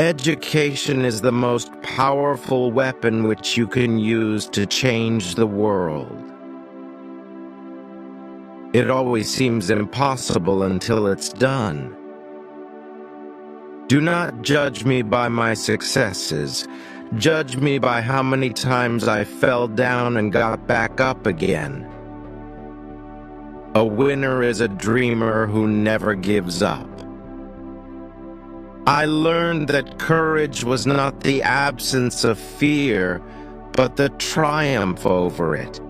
Education is the most powerful weapon which you can use to change the world. It always seems impossible until it's done. Do not judge me by my successes. Judge me by how many times I fell down and got back up again. A winner is a dreamer who never gives up. I learned that courage was not the absence of fear, but the triumph over it.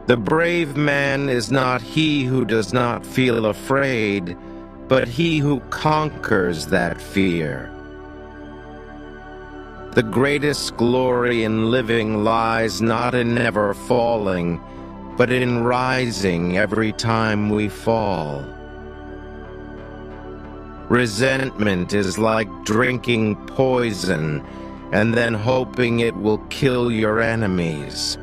The brave man is not he who does not feel afraid, but he who conquers that fear. The greatest glory in living lies not in never falling, but in rising every time we fall. Resentment is like drinking poison and then hoping it will kill your enemies.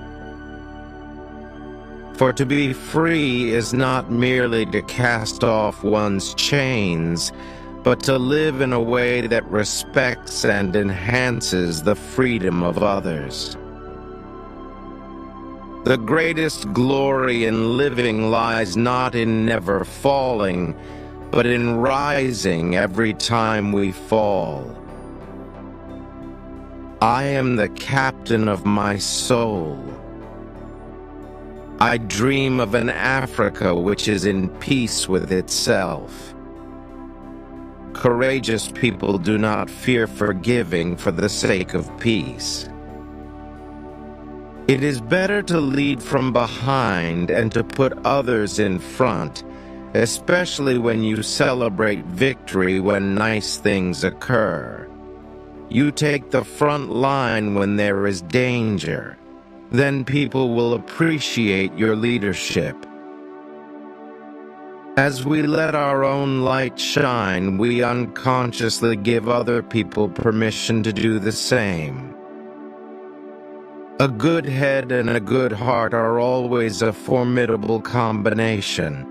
For to be free is not merely to cast off one's chains, but to live in a way that respects and enhances the freedom of others. The greatest glory in living lies not in never falling, but in rising every time we fall. I am the captain of my soul. I dream of an Africa which is in peace with itself. Courageous people do not fear forgiving for the sake of peace. It is better to lead from behind and to put others in front, especially when you celebrate victory when nice things occur. You take the front line when there is danger. Then people will appreciate your leadership. As we let our own light shine, we unconsciously give other people permission to do the same. A good head and a good heart are always a formidable combination.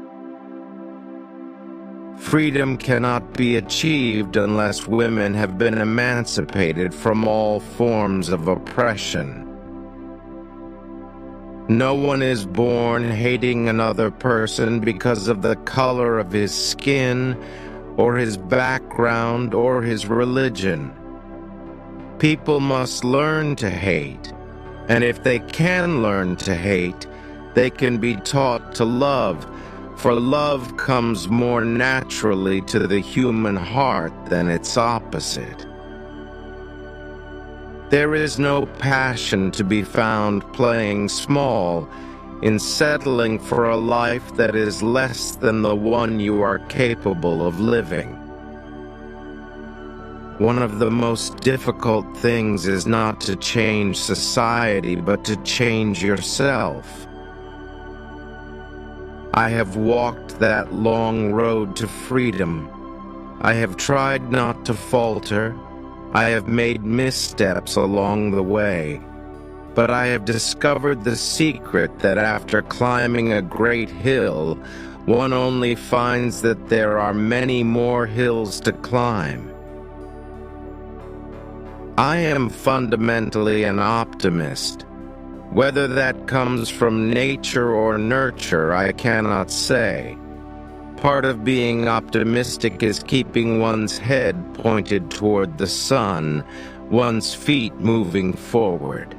Freedom cannot be achieved unless women have been emancipated from all forms of oppression. No one is born hating another person because of the color of his skin, or his background, or his religion. People must learn to hate, and if they can learn to hate, they can be taught to love, for love comes more naturally to the human heart than its opposite. There is no passion to be found playing small, in settling for a life that is less than the one you are capable of living. One of the most difficult things is not to change society, but to change yourself. I have walked that long road to freedom. I have tried not to falter. I have made missteps along the way, but I have discovered the secret that after climbing a great hill, one only finds that there are many more hills to climb. I am fundamentally an optimist. Whether that comes from nature or nurture, I cannot say. Part of being optimistic is keeping one's head pointed toward the sun, one's feet moving forward.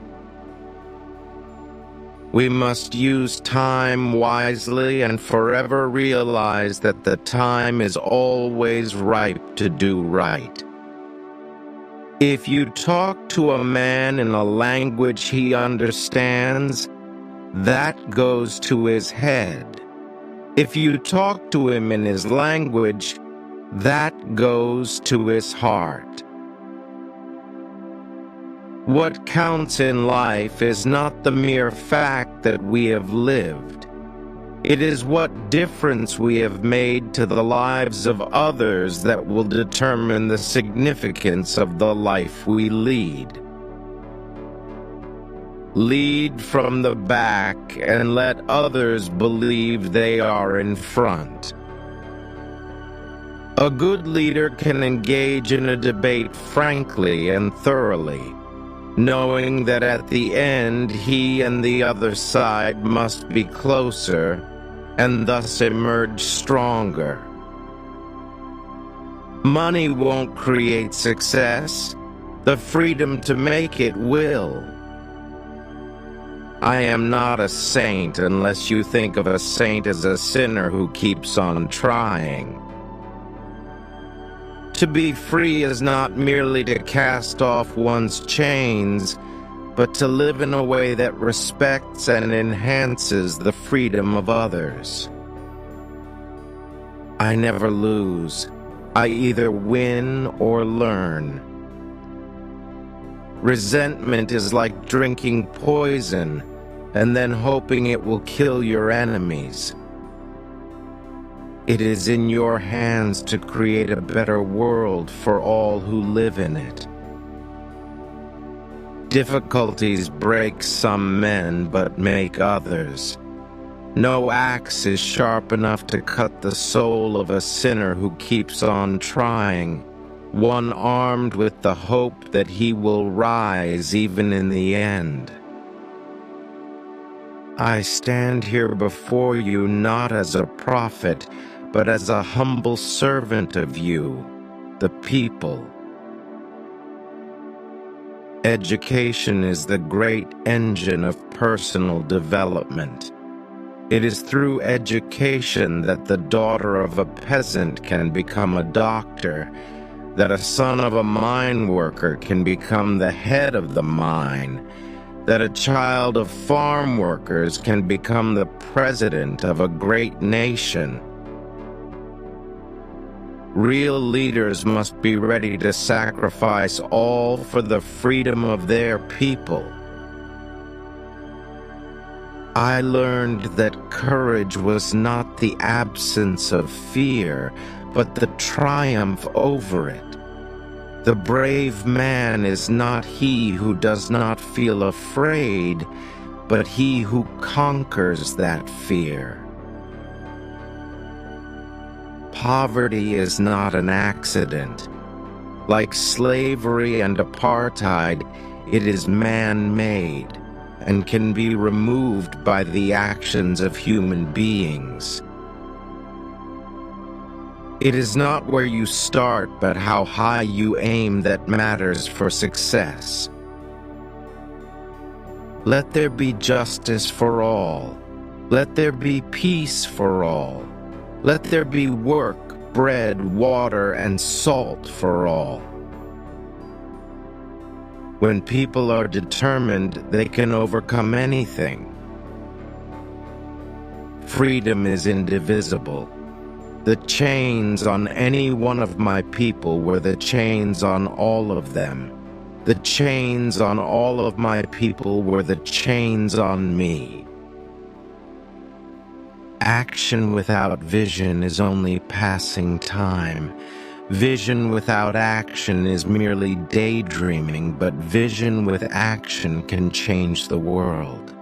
We must use time wisely and forever realize that the time is always ripe to do right. If you talk to a man in a language he understands, that goes to his head. If you talk to him in his language, that goes to his heart. What counts in life is not the mere fact that we have lived. It is what difference we have made to the lives of others that will determine the significance of the life we lead. Lead from the back and let others believe they are in front. A good leader can engage in a debate frankly and thoroughly, knowing that at the end he and the other side must be closer and thus emerge stronger. Money won't create success. The freedom to make it will. I am not a saint unless you think of a saint as a sinner who keeps on trying. To be free is not merely to cast off one's chains, but to live in a way that respects and enhances the freedom of others. I never lose. I either win or learn. Resentment is like drinking poison and then hoping it will kill your enemies. It is in your hands to create a better world for all who live in it. Difficulties break some men but make others. No axe is sharp enough to cut the soul of a sinner who keeps on trying, one armed with the hope that he will rise even in the end. I stand here before you not as a prophet, but as a humble servant of you, the people. Education is the great engine of personal development. It is through education that the daughter of a peasant can become a doctor, that a son of a mine worker can become the head of the mine, that a child of farm workers can become the president of a great nation. Real leaders must be ready to sacrifice all for the freedom of their people. I learned that courage was not the absence of fear, but the triumph over it. The brave man is not he who does not feel afraid, but he who conquers that fear. Poverty is not an accident. Like slavery and apartheid, it is man-made and can be removed by the actions of human beings. It is not where you start, but how high you aim that matters for success. Let there be justice for all. Let there be peace for all. Let there be work, bread, water, and salt for all. When people are determined, they can overcome anything. Freedom is indivisible. The chains on any one of my people were the chains on all of them. The chains on all of my people were the chains on me. Action without vision is only passing time. Vision without action is merely daydreaming, but vision with action can change the world.